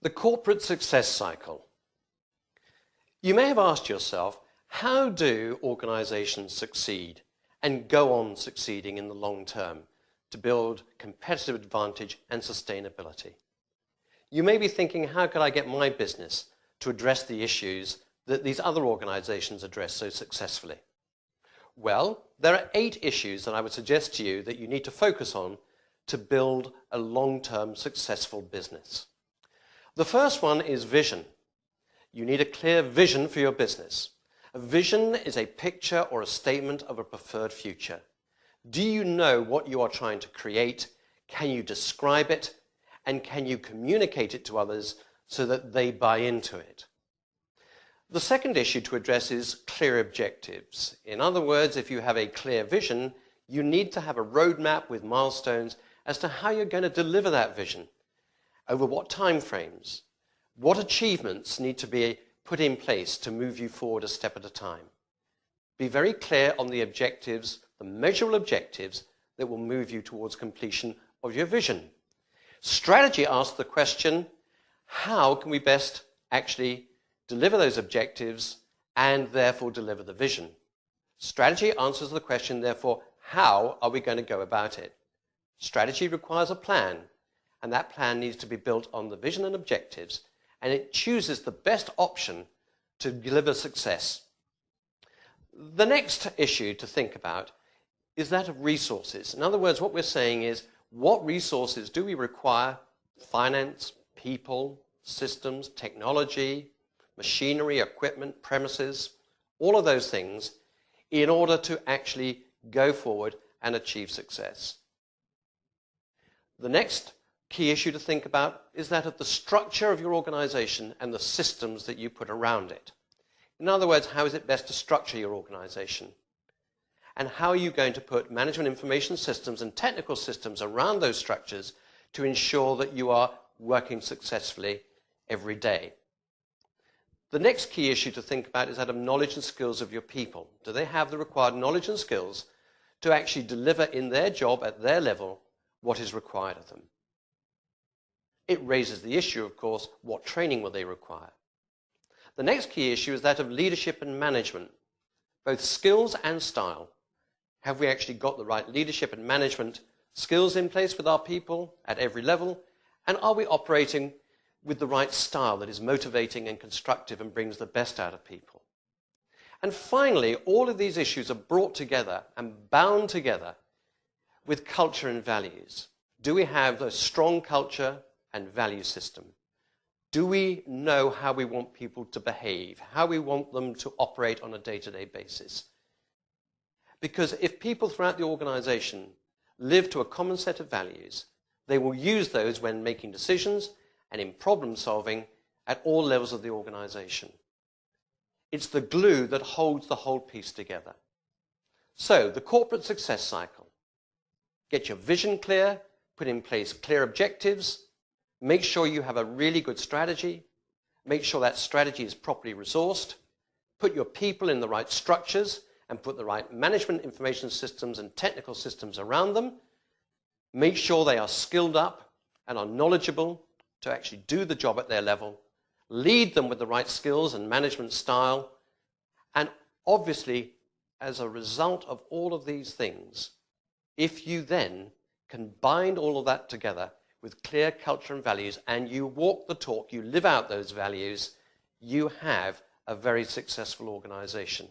The corporate success cycle. You may have asked yourself, how do organizations succeed and go on succeeding in the long term to build competitive advantage and sustainability? You may be thinking, how could I get my business to address the issues that these other organizations address so successfully? Well, there are 8 issues that I would suggest to you that you need to focus on to build a long-term successful business. The first one is vision. You need a clear vision for your business. A vision is a picture or a statement of a preferred future. Do you know what you are trying to create? Can you describe it? And can you communicate it to others so that they buy into it? The second issue to address is clear objectives. In other words, if you have a clear vision, you need to have a roadmap with milestones as to how you're going to deliver that vision. Over what time frames? What achievements need to be put in place to move you forward a step at a time? Be very clear on the objectives, the measurable objectives that will move you towards completion of your vision. Strategy asks the question, how can we best actually deliver those objectives and therefore deliver the vision? Strategy answers the question, therefore, how are we going to go about it? Strategy requires a plan, and that plan needs to be built on the vision and objectives, and it chooses the best option to deliver success. The next issue to think about is that of resources. In other words, what we're saying is, what resources do we require? Finance, people, systems, technology, machinery, equipment, premises, all of those things in order to actually go forward and achieve success. The next key issue to think about is that of the structure of your organization and the systems that you put around it. In other words, how is it best to structure your organization? And how are you going to put management information systems and technical systems around those structures to ensure that you are working successfully every day? The next key issue to think about is that of knowledge and skills of your people. Do they have the required knowledge and skills to actually deliver in their job at their level what is required of them? It raises the issue, of course, what training will they require? The next key issue is that of leadership and management, both skills and style. Have we actually got the right leadership and management skills in place with our people at every level? And are we operating with the right style that is motivating and constructive and brings the best out of people? And finally, all of these issues are brought together and bound together with culture and values. Do we have a strong culture and value system? Do we know how we want people to behave, how we want them to operate on a day-to-day basis? Because if people throughout the organization live to a common set of values, they will use those when making decisions and in problem solving at all levels of the organization. It's the glue that holds the whole piece together. So, the corporate success cycle. Get your vision clear, put in place clear objectives, make sure you have a really good strategy, make sure that strategy is properly resourced, put your people in the right structures and put the right management information systems and technical systems around them, make sure they are skilled up and are knowledgeable to actually do the job at their level, lead them with the right skills and management style, and obviously, as a result of all of these things, if you then can bind all of that together with clear culture and values, and you walk the talk, you live out those values, you have a very successful organization.